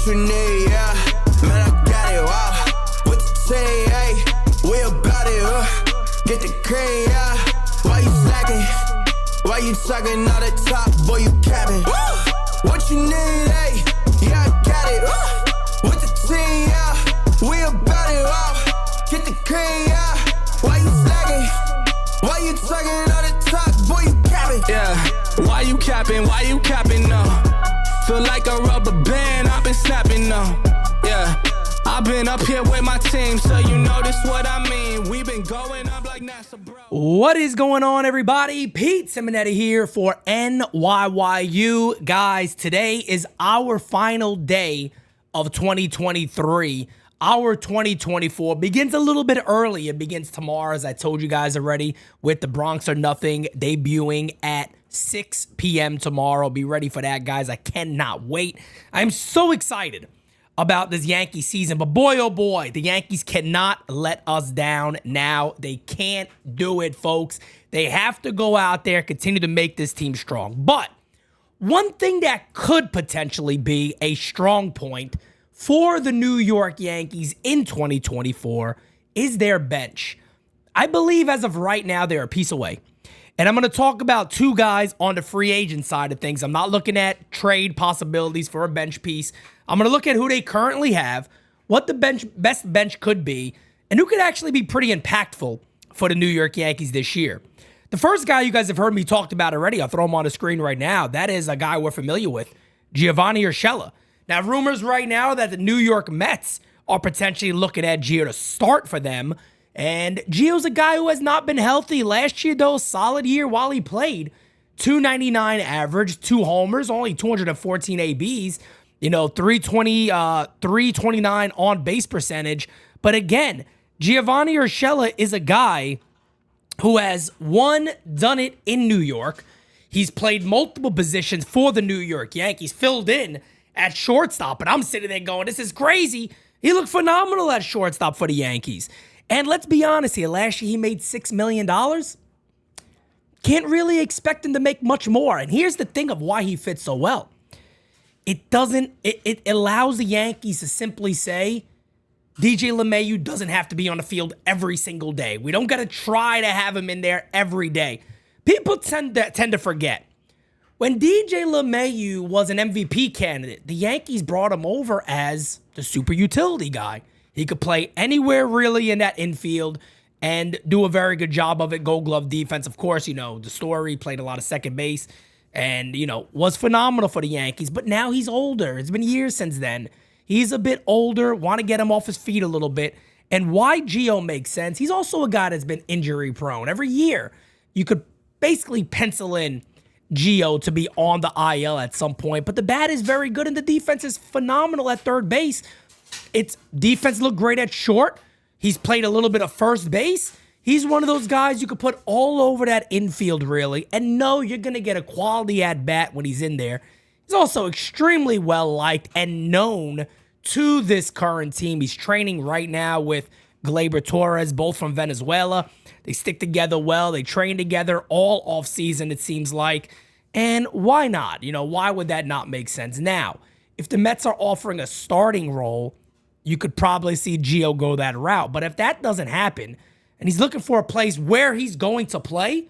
you need, yeah. Man, I got it, wow. With the team, ayy. We about it, get the cream, yeah. Why you slacking? Why you talking all the top, boy, you capping? What you need, ayy? Yeah, I got it, with the team, yeah. We about it, wow. Get the cream, yeah. Why you slacking? Why you talking all the top, boy, you capping? Yeah, why you capping? Why you capping, no? Feel like a rubber band, I've been snapping, no. Yeah, I've been up here with my team, so you know this what I mean. We've been going up like NASA, bro. What is going on, everybody? Pete Simonetti here for NYYU. Guys, today is our final day of 2023. Our 2024 begins a little bit early. It begins tomorrow, as I told you guys already, with the Bronx or Nothing debuting at 6 p.m. tomorrow. Be ready for that, guys. I cannot wait. I'm so excited about this Yankee season, but boy, oh boy, the Yankees cannot let us down now. They can't do it, folks. They have to go out there, continue to make this team strong. But one thing that could potentially be a strong point for the New York Yankees in 2024 is their bench. I believe as of right now, they're a piece away. And I'm going to talk about two guys on the free agent side of things. I'm not looking at trade possibilities for a bench piece. I'm going to look at who they currently have, what the best bench could be, and who could actually be pretty impactful for the New York Yankees this year. The first guy you guys have heard me talked about already, I'll throw him on the screen right now. That is a guy we're familiar with, Gio Urshela. Now, rumors right now that the New York Mets are potentially looking at Gio to start for them. And Gio's a guy who has not been healthy. Last year, though, solid year while he played. 299 average, 2 homers, only 214 ABs. 329 on base percentage. But again, Gio Urshela is a guy who has, done it in New York. He's played multiple positions for the New York Yankees, filled in at shortstop, and I'm sitting there going, this is crazy. He looked phenomenal at shortstop for the Yankees. And let's be honest here, last year he made $6 million. Can't really expect him to make much more. And here's the thing of why he fits so well. It allows the Yankees to simply say, DJ LeMahieu doesn't have to be on the field every single day. We don't got to try to have him in there every day. People tend to forget. When DJ LeMahieu was an MVP candidate, the Yankees brought him over as the super utility guy. He could play anywhere really in that infield and do a very good job of it. Gold Glove defense, of course, the story, played a lot of second base and, was phenomenal for the Yankees. But now he's older. It's been years since then. He's a bit older, want to get him off his feet a little bit. And why Gio makes sense, he's also a guy that's been injury prone. Every year, you could basically pencil in Gio to be on the IL at some point, but the bat is very good and the defense is phenomenal at third base. Its defense looked great at short. He's played a little bit of first base. He's one of those guys you could put all over that infield, really, and know you're going to get a quality at bat when he's in there. He's also extremely well liked and known to this current team. He's training right now with Gleyber Torres, both from Venezuela. They stick together well. They train together all offseason, it seems like. And why not? Why would that not make sense? Now, if the Mets are offering a starting role, you could probably see Gio go that route. But if that doesn't happen, and he's looking for a place where he's going to play,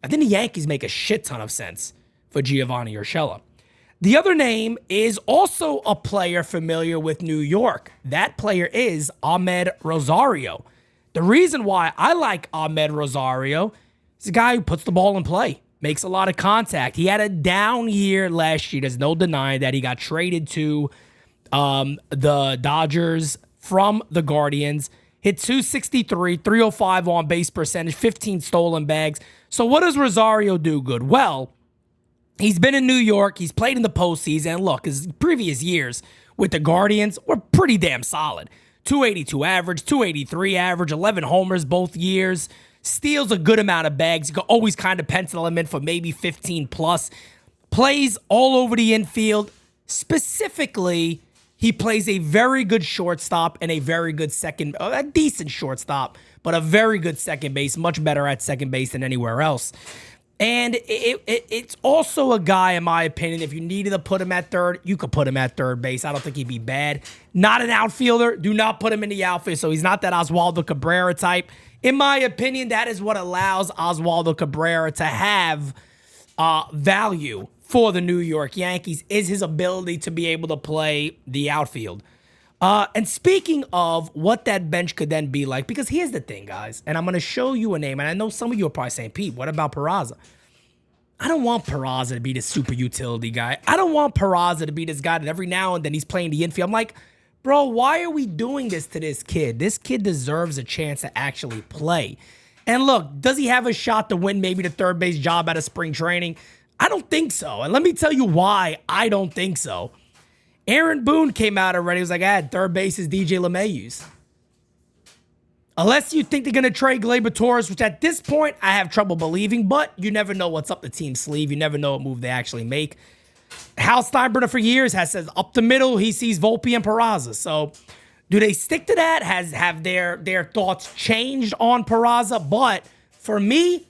I think the Yankees make a shit ton of sense for Gio Urshela. The other name is also a player familiar with New York. That player is Amed Rosario. The reason why I like Amed Rosario is a guy who puts the ball in play, makes a lot of contact. He had a down year last year. There's no denying that. He got traded to the Dodgers from the Guardians. Hit 263, 305 on base percentage, 15 stolen bags. So what does Rosario do good? Well, he's been in New York. He's played in the postseason. And look, his previous years with the Guardians were pretty damn solid. 282 average, 283 average, 11 homers both years. Steals a good amount of bags. You can always kind of pencil him in for maybe 15 plus. Plays all over the infield. Specifically, he plays a very good shortstop and a very good a decent shortstop, but a very good second base. Much better at second base than anywhere else. And it's also a guy, in my opinion, if you needed to put him at third, you could put him at third base. I don't think he'd be bad. Not an outfielder. Do not put him in the outfield. So he's not that Oswaldo Cabrera type. In my opinion, that is what allows Oswaldo Cabrera to have value for the New York Yankees, is his ability to be able to play the outfield. And speaking of what that bench could then be like, because here's the thing, guys, and I'm going to show you a name, and I know some of you are probably saying, Pete, what about Peraza? I don't want Peraza to be this super utility guy. I don't want Peraza to be this guy that every now and then he's playing the infield. I'm like, bro, why are we doing this to this kid? This kid deserves a chance to actually play. And look, does he have a shot to win maybe the third base job out of spring training? I don't think so. And let me tell you why I don't think so. Aaron Boone came out already. He was like, third base is DJ LeMahieu's. Unless you think they're going to trade Gleyber Torres, which at this point I have trouble believing, but you never know what's up the team's sleeve. You never know what move they actually make. Hal Steinbrenner for years has said up the middle, he sees Volpe and Peraza. So do they stick to that? Have their thoughts changed on Peraza? But for me,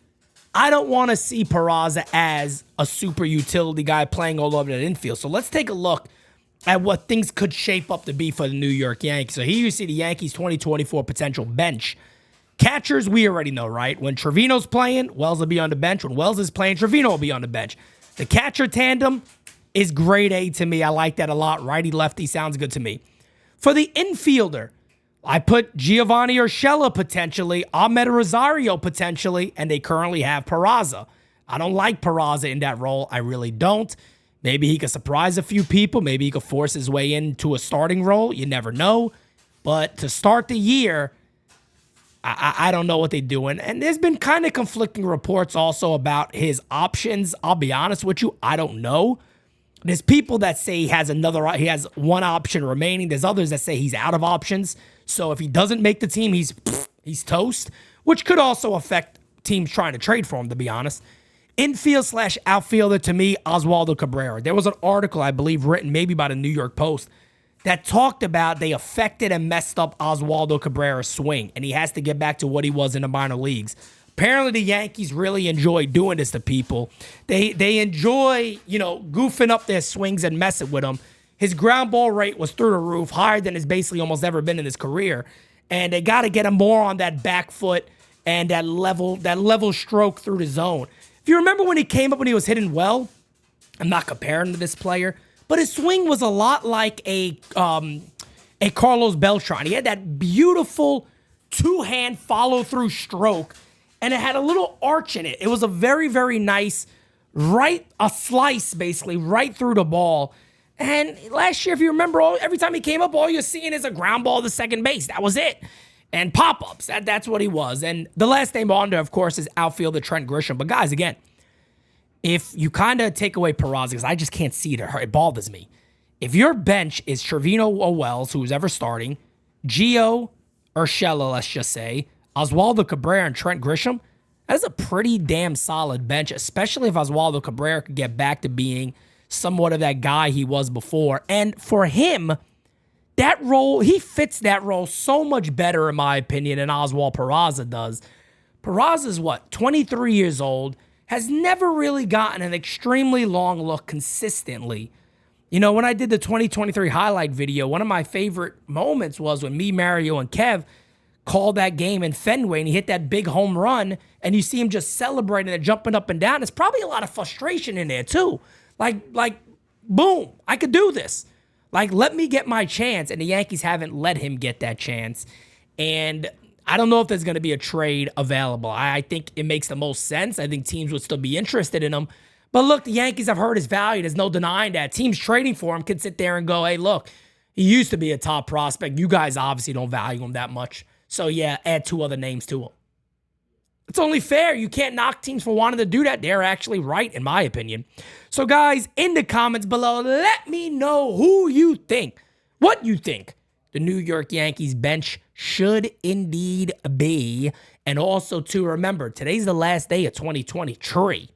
I don't want to see Peraza as a super utility guy playing all over that infield. So let's take a look at what things could shape up to be for the New York Yankees. So here you see the Yankees 2024 potential bench. Catchers, we already know, right? When Trevino's playing, Wells will be on the bench. When Wells is playing, Trevino will be on the bench. The catcher tandem is grade A to me. I like that a lot. Righty-lefty sounds good to me. For the infielder, I put Giovanni Urshela potentially, Amed Rosario potentially, and they currently have Peraza. I don't like Peraza in that role. I really don't. Maybe he could surprise a few people. Maybe he could force his way into a starting role. You never know. But to start the year, I don't know what they're doing. And there's been kind of conflicting reports also about his options. I'll be honest with you, I don't know. There's people that say he has one option remaining. There's others that say he's out of options. So if he doesn't make the team, he's toast, which could also affect teams trying to trade for him, to be honest. Infield/outfielder, to me, Oswaldo Cabrera. There was an article, I believe, written maybe by the New York Post that talked about they affected and messed up Oswaldo Cabrera's swing, and he has to get back to what he was in the minor leagues. Apparently, the Yankees really enjoy doing this to people. They enjoy, goofing up their swings and messing with them. His ground ball rate was through the roof, higher than it's basically almost ever been in his career, and they got to get him more on that back foot and that level stroke through the zone. If you remember when he came up when he was hitting well, I'm not comparing to this player, but his swing was a lot like a Carlos Beltran. He had that beautiful two-hand follow-through stroke, and it had a little arch in it. It was a very, very nice a slice, basically, right through the ball. And last year, if you remember, every time he came up, all you're seeing is a ground ball to second base. That was it. And pop-ups. That's what he was. And the last name on there, of course, is outfielder Trent Grisham. But guys, again, if you kind of take away Peraza, because I just can't see it, it bothers me. If your bench is Trevino or Wells, who's ever starting, Gio Urshela, let's just say, Oswaldo Cabrera and Trent Grisham, that's a pretty damn solid bench, especially if Oswaldo Cabrera could get back to being somewhat of that guy he was before. And for him, that role, he fits that role so much better, in my opinion, than Oswald Peraza does. Peraza's 23 years old, has never really gotten an extremely long look consistently. When I did the 2023 highlight video, one of my favorite moments was when me, Mario, and Kev called that game in Fenway, and he hit that big home run, and you see him just celebrating and jumping up and down. There's probably a lot of frustration in there, too. Like, boom, I could do this. Let me get my chance, and the Yankees haven't let him get that chance. And I don't know if there's going to be a trade available. I think it makes the most sense. I think teams would still be interested in him. But look, the Yankees have heard his value. There's no denying that. Teams trading for him can sit there and go, hey, look, he used to be a top prospect. You guys obviously don't value him that much. So, yeah, add two other names to him. It's only fair. You can't knock teams for wanting to do that. They're actually right, in my opinion. So, guys, in the comments below, let me know what you think the New York Yankees bench should indeed be. And also, too, remember, today's the last day of 2023.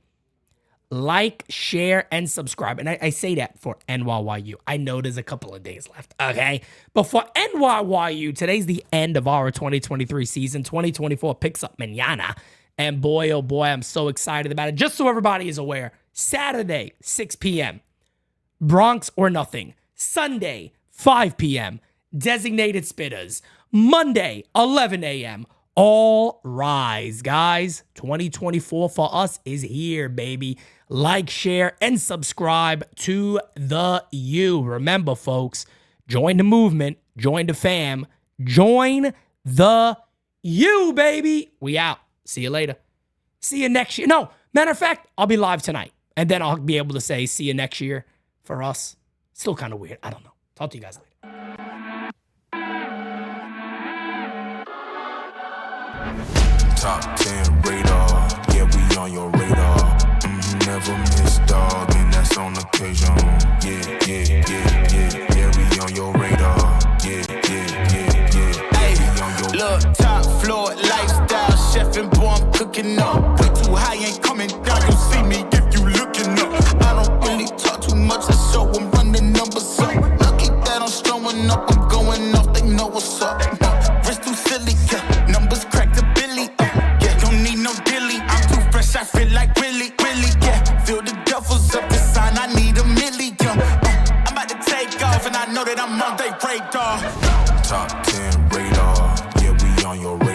Like, share, and subscribe. And I say that for NYYU. I know there's a couple of days left, okay? But for NYYU, today's the end of our 2023 season. 2024 picks up mañana. And boy, oh boy, I'm so excited about it. Just so everybody is aware, Saturday, 6 p.m., Bronx or Nothing. Sunday, 5 p.m., Designated Spitters. Monday, 11 a.m., All Rise. Guys, 2024 for us is here, baby. Like, share, and subscribe to the U. Remember, folks, join the movement, join the fam, join the U, baby. We out. See you later. See you next year. No, matter of fact, I'll be live tonight. And then I'll be able to say, see you next year for us. Still kind of weird. I don't know. Talk to you guys later. Top 10 radar, yeah, we on your radar. Never miss, dog, and that's on occasion. Yeah, we on your radar. Yeah. Hey, we on your look, top floor, lifestyle, chef and boy, I'm cooking up. Way too high, ain't coming down, you see me if you looking up. I don't really talk too much, I show them run the numbers up. Lucky that I'm strolling up, I'm going off, they know what's up. Wrist too silly, yeah, numbers crack the Billy. Yeah, don't need no dilly, I'm too fresh, I feel like really, yeah. Feel the duffels up the sign, I need a million. I'm about to take off, and I know that I'm on their radar. Top 10 radar, yeah, we on your radar.